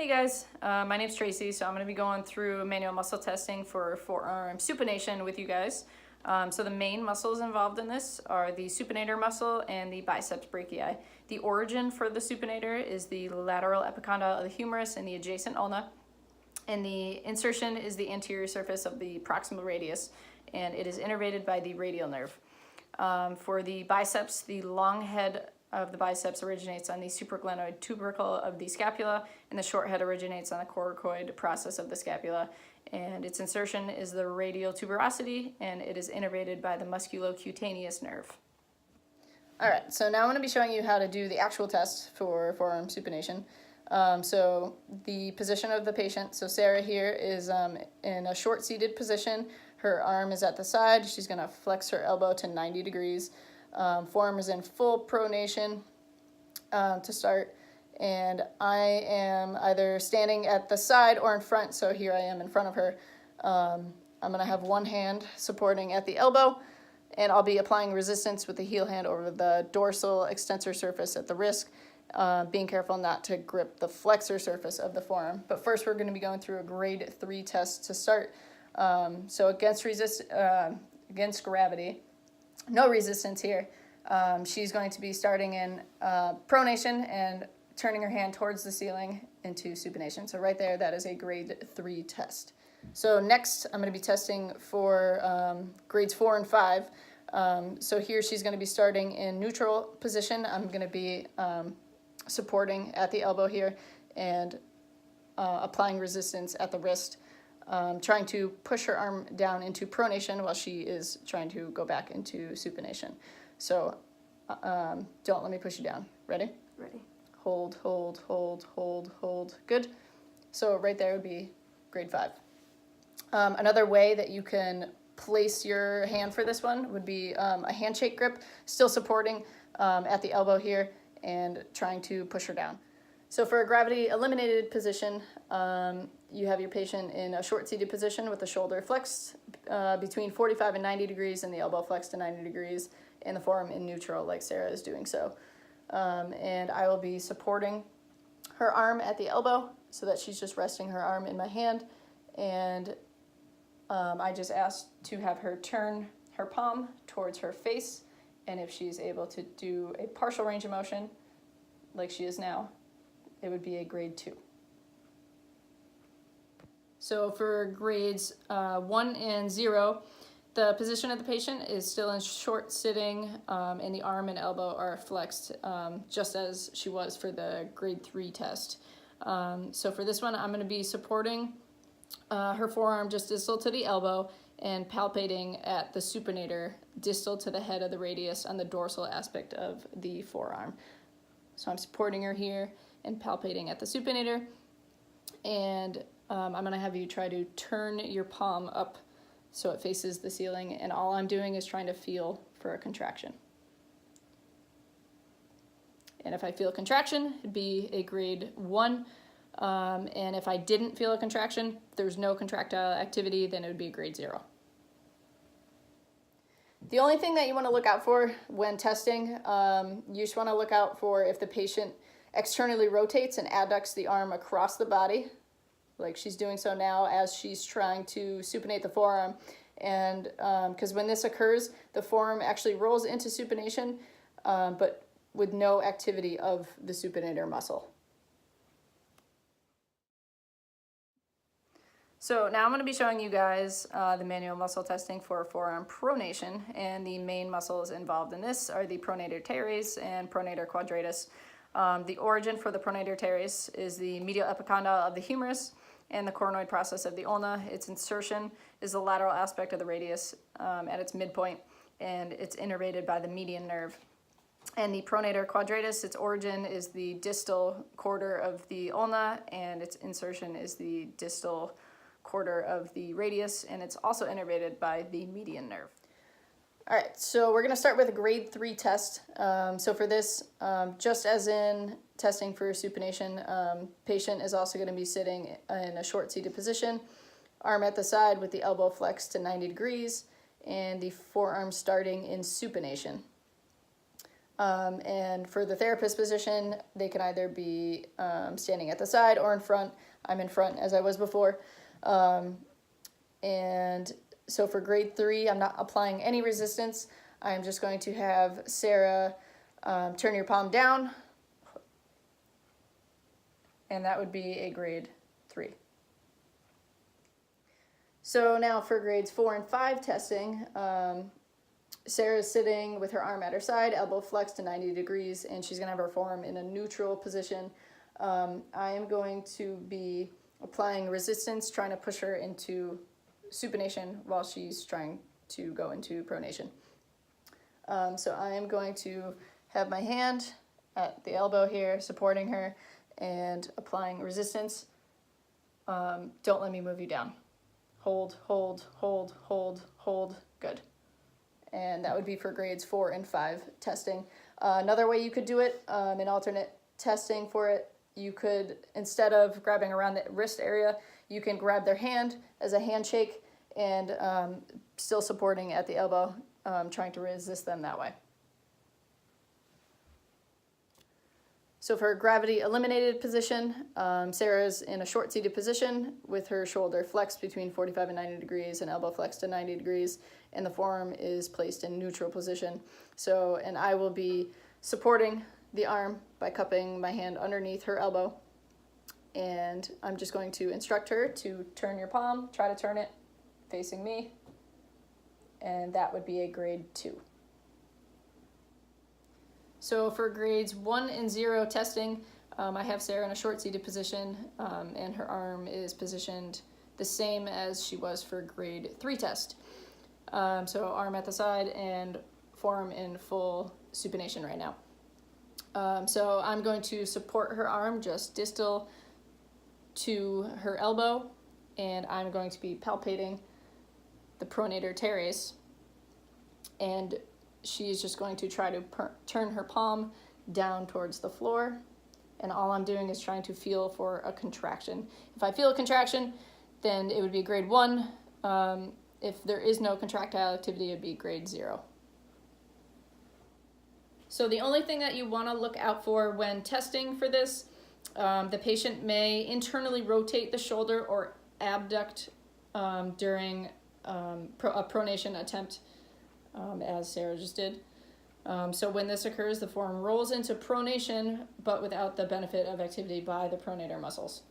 Hey guys, my name's Tracy, so I'm going to be going through manual muscle testing for forearm supination with you guys. So the main muscles involved in this are the supinator muscle and the biceps brachii. The origin for the supinator is the lateral epicondyle of the humerus and the adjacent ulna, and the insertion is the anterior surface of the proximal radius, and it is innervated by the radial nerve. For the biceps, the long head of the biceps originates on the supraglenoid tubercle of the scapula, and the short head originates on the coracoid process of the scapula, and its insertion is the radial tuberosity, and it is innervated by the musculocutaneous nerve. Alright, so now I'm going to be showing you how to do the actual test for forearm supination. So the position of the patient, so Sarah here is in a short seated position. Her arm is at the side. She's going to flex her elbow to 90 degrees. Forearm is in full pronation to start, and I am either standing at the side or in front, so here I am in front of her. I'm going to have one hand supporting at the elbow, and I'll be applying resistance with the heel hand over the dorsal extensor surface at the wrist, being careful not to grip the flexor surface of the forearm. But first we're going to be going through a grade 3 test to start. So against gravity, no resistance here. She's going to be starting in pronation and turning her hand towards the ceiling into supination. So right there, that is a grade 3 test. So next, I'm going to be testing for grades 4 and 5. So here she's going to be starting in neutral position. I'm going to be supporting at the elbow here and applying resistance at the wrist. Trying to push her arm down into pronation while she is trying to go back into supination. So don't let me push you down. Ready? Ready. Hold, hold, hold, hold, hold. Good. So right there would be grade 5. Another way that you can place your hand for this one would be a handshake grip, still supporting at the elbow here and trying to push her down. So for a gravity eliminated position, you have your patient in a short seated position with the shoulder flexed between 45 and 90 degrees and the elbow flexed to 90 degrees and the forearm in neutral like Sarah is doing so. And I will be supporting her arm at the elbow so that she's just resting her arm in my hand, and I just asked to have her turn her palm towards her face, and if she's able to do a partial range of motion like she is now, it would be a grade 2. So for grades 1 and 0, the position of the patient is still in short sitting, and the arm and elbow are flexed just as she was for the grade 3 test. So for this one, I'm going to be supporting her forearm just distal to the elbow and palpating at the supinator distal to the head of the radius on the dorsal aspect of the forearm. So I'm supporting her here and palpating at the supinator, and I'm going to have you try to turn your palm up so it faces the ceiling, and all I'm doing is trying to feel for a contraction. And if I feel a contraction, it'd be a grade 1, and if I didn't feel a contraction, there's no contractile activity, then it would be a grade 0. The only thing that you want to look out for when testing, you just want to look out for if the patient externally rotates and adducts the arm across the body, like she's doing so now as she's trying to supinate the forearm. And because when this occurs, the forearm actually rolls into supination, but with no activity of the supinator muscle. So now I'm going to be showing you guys the manual muscle testing for forearm pronation, and the main muscles involved in this are the pronator teres and pronator quadratus. The origin for the pronator teres is the medial epicondyle of the humerus and the coronoid process of the ulna. Its insertion is the lateral aspect of the radius at its midpoint, and it's innervated by the median nerve. And the pronator quadratus, its origin is the distal quarter of the ulna, and its insertion is the distal quarter of the radius, and it's also innervated by the median nerve. All right, so we're going to start with a grade 3 test. So for this, just as in testing for supination, patient is also going to be sitting in a short seated position, arm at the side with the elbow flexed to 90 degrees, and the forearm starting in supination. And for the therapist position, they can either be standing at the side or in front. I'm in front as I was before. And so for grade 3, I'm not applying any resistance. I'm just going to have Sarah turn your palm down, and that would be a grade 3. So now for grades 4 and 5 testing, Sarah's sitting with her arm at her side, elbow flexed to 90 degrees, and she's going to have her forearm in a neutral position. I am going to be applying resistance, trying to push her into supination while she's trying to go into pronation. So I am going to have my hand at the elbow here, supporting her and applying resistance. Don't let me move you down. Hold, hold, hold, hold, hold. Good. And that would be for grades 4 and 5 testing. Another way you could do it, an alternate testing for it, you could, instead of grabbing around the wrist area, you can grab their hand as a handshake and still supporting at the elbow, trying to resist them that way. So for gravity eliminated position, Sarah's in a short seated position with her shoulder flexed between 45 and 90 degrees and elbow flexed to 90 degrees, and the forearm is placed in neutral position. So, and I will be supporting the arm by cupping my hand underneath her elbow, and I'm just going to instruct her to turn your palm, try to turn it facing me, and that would be a grade 2. So for grades 1 and 0 testing, I have Sarah in a short seated position, and her arm is positioned the same as she was for grade 3 test. So arm at the side and forearm in full supination right now. So I'm going to support her arm just distal to her elbow, and I'm going to be palpating the pronator teres, and she is just going to try to turn her palm down towards the floor, and all I'm doing is trying to feel for a contraction. If I feel a contraction, then it would be grade 1. If there is no contractile activity, it would be grade 0. So the only thing that you want to look out for when testing for this, the patient may internally rotate the shoulder or abduct during a pronation attempt, as Sarah just did. So when this occurs, the forearm rolls into pronation, but without the benefit of activity by the pronator muscles.